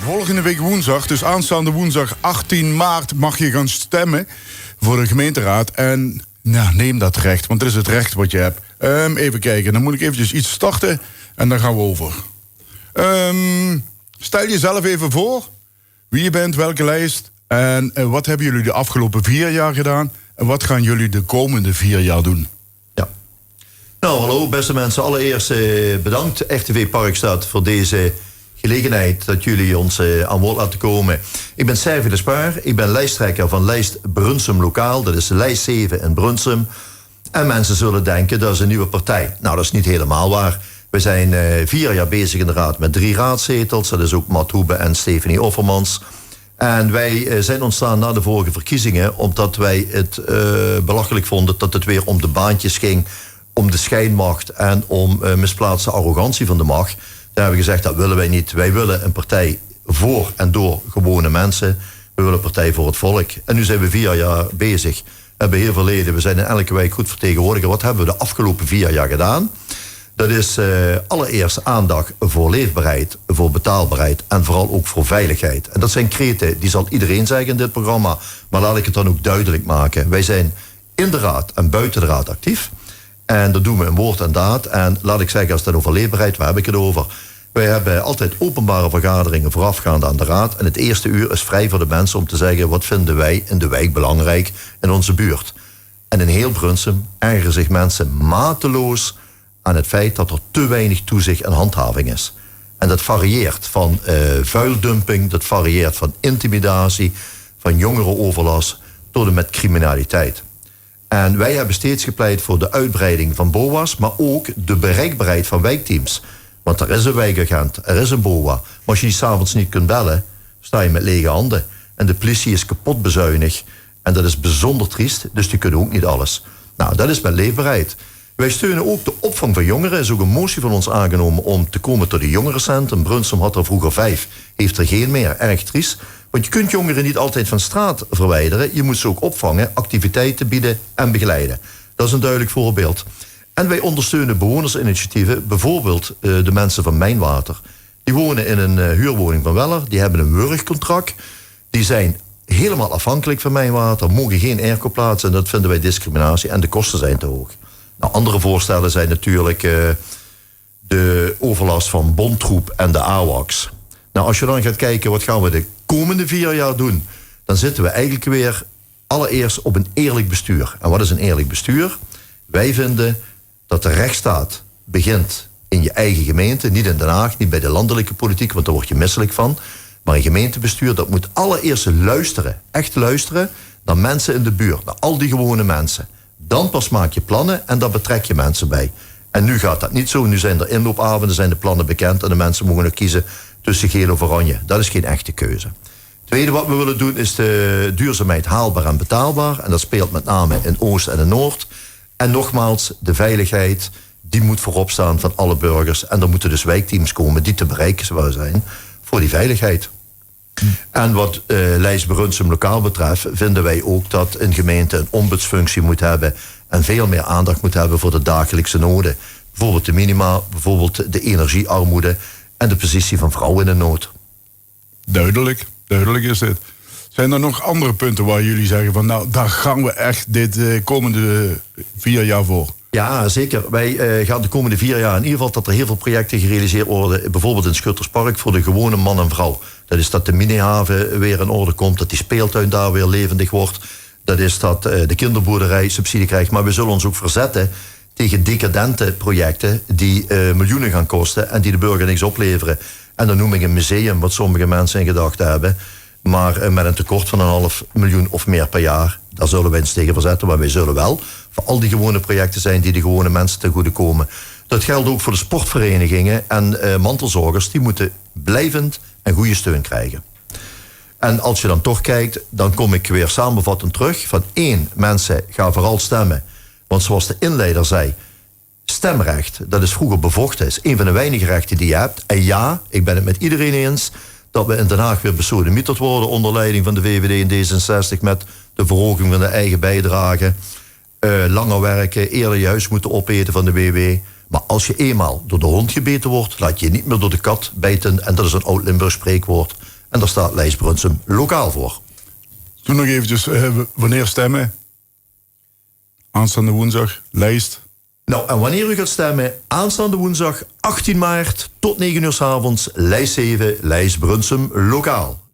Volgende week woensdag, dus aanstaande woensdag 18 maart... mag je gaan stemmen voor de gemeenteraad. En nou, neem dat recht, want het is het recht wat je hebt. Even kijken, dan moet ik eventjes iets starten en dan gaan we over. Stel jezelf even voor. Wie je bent, welke lijst. En wat hebben jullie de afgelopen 4 jaar gedaan? En wat gaan jullie de komende 4 jaar doen? Ja. Nou, hallo beste mensen. Allereerst bedankt RTV Parkstad voor deze gelegenheid dat jullie ons aan woord laten komen. Ik ben Serve de Spaar. Ik ben lijsttrekker van lijst Brunsum Lokaal. Dat is de lijst 7 in Brunsum. En mensen zullen denken, dat is een nieuwe partij. Nou, dat is niet helemaal waar. We zijn 4 jaar bezig in de raad met 3 raadzetels. Dat is ook Matt Hoebe en Stephanie Offermans. En wij zijn ontstaan na de vorige verkiezingen... omdat wij het belachelijk vonden dat het weer om de baantjes ging... om de schijnmacht en om misplaatste arrogantie van de macht. Daar hebben we gezegd, dat willen wij niet. Wij willen een partij voor en door gewone mensen. We willen een partij voor het volk. En nu zijn we 4 jaar bezig. We hebben heel veel leden. We zijn in elke wijk goed vertegenwoordiger. Wat hebben we de afgelopen 4 jaar gedaan? Dat is allereerst aandacht voor leefbaarheid, voor betaalbaarheid... en vooral ook voor veiligheid. En dat zijn kreten, die zal iedereen zeggen in dit programma... maar laat ik het dan ook duidelijk maken. Wij zijn in de raad en buiten de raad actief... En dat doen we in woord en daad. En laat ik zeggen, als het over leefbaarheid, waar heb ik het over? Wij hebben altijd openbare vergaderingen voorafgaand aan de raad. En het eerste uur is vrij voor de mensen om te zeggen... wat vinden wij in de wijk belangrijk in onze buurt? En in heel Brunsum ergeren zich mensen mateloos... aan het feit dat er te weinig toezicht en handhaving is. En dat varieert van vuildumping, dat varieert van intimidatie... van jongerenoverlast tot en met criminaliteit. En wij hebben steeds gepleit voor de uitbreiding van BOA's... maar ook de bereikbaarheid van wijkteams. Want er is een wijkagent, er is een BOA. Maar als je die 's avonds niet kunt bellen, sta je met lege handen. En de politie is kapot bezuinigd. En dat is bijzonder triest, dus die kunnen ook niet alles. Nou, dat is met leefbaarheid. Wij steunen ook de opvang van jongeren. Er is ook een motie van ons aangenomen om te komen tot een jongerencentrum. Brunsum had er vroeger 5, heeft er geen meer. Erg triest. Want je kunt jongeren niet altijd van straat verwijderen. Je moet ze ook opvangen, activiteiten bieden en begeleiden. Dat is een duidelijk voorbeeld. En wij ondersteunen bewonersinitiatieven. Bijvoorbeeld de mensen van Mijnwater. Die wonen in een huurwoning van Weller. Die hebben een wurgcontract. Die zijn helemaal afhankelijk van Mijnwater. Mogen geen airco plaatsen. En dat vinden wij discriminatie. En de kosten zijn te hoog. Nou, andere voorstellen zijn natuurlijk de overlast van Bontroep en de AWACS. Nou, als je dan gaat kijken, wat gaan we de komende 4 jaar doen? Dan zitten we eigenlijk weer allereerst op een eerlijk bestuur. En wat is een eerlijk bestuur? Wij vinden dat de rechtsstaat begint in je eigen gemeente. Niet in Den Haag, niet bij de landelijke politiek, want daar word je misselijk van. Maar een gemeentebestuur, dat moet allereerst luisteren. Echt luisteren naar mensen in de buurt. Naar al die gewone mensen. Dan pas maak je plannen en daar betrek je mensen bij. En nu gaat dat niet zo. Nu zijn er inloopavonden, zijn de plannen bekend... en de mensen mogen nog kiezen tussen geel of oranje. Dat is geen echte keuze. Het tweede wat we willen doen is de duurzaamheid haalbaar en betaalbaar. En dat speelt met name in Oost en in Noord. En nogmaals, de veiligheid, die moet voorop staan van alle burgers. En er moeten dus wijkteams komen die te bereiken zouden zijn voor die veiligheid. En wat lijst Brunsum Lokaal betreft, vinden wij ook dat een gemeente een ombudsfunctie moet hebben en veel meer aandacht moet hebben voor de dagelijkse noden. Bijvoorbeeld de minima, bijvoorbeeld de energiearmoede en de positie van vrouwen in de nood. Duidelijk is dit. Zijn er nog andere punten waar jullie zeggen van nou, daar gaan we echt dit komende 4 jaar voor? Ja, zeker. Wij gaan de komende 4 jaar in ieder geval dat er heel veel projecten gerealiseerd worden. Bijvoorbeeld in Schutterspark voor de gewone man en vrouw. Dat is dat de minihaven weer in orde komt, dat die speeltuin daar weer levendig wordt. Dat is dat de kinderboerderij subsidie krijgt. Maar we zullen ons ook verzetten tegen decadente projecten die miljoenen gaan kosten en die de burger niks opleveren. En dan noem ik een museum, wat sommige mensen in gedachten hebben. Maar met een tekort van 500.000 of meer per jaar, daar zullen wij ons tegen verzetten. Maar wij zullen wel voor al die gewone projecten zijn die de gewone mensen ten goede komen. Dat geldt ook voor de sportverenigingen en mantelzorgers. Die moeten blijvend en goede steun krijgen. En als je dan toch kijkt, dan kom ik weer samenvattend terug. Van 1, mensen, ga vooral stemmen. Want zoals de inleider zei, stemrecht, dat is vroeger bevochten. is een van de weinige rechten die je hebt. En ja, ik ben het met iedereen eens dat we in Den Haag weer besodemieterd worden onder leiding van de VVD en D66 met de verhoging van de eigen bijdrage. Langer werken, eerder je huis moeten opeten van de WW. Maar als je eenmaal door de hond gebeten wordt, laat je niet meer door de kat bijten. En dat is een oud Limburgs spreekwoord. En daar staat lijst Brunsum lokaal voor. Toen nog eventjes, wanneer stemmen? Aanstaande woensdag, lijst. Nou, en wanneer u gaat stemmen, aanstaande woensdag 18 maart tot 9 uur 's avonds, lijst 7, lijst Brunsum lokaal.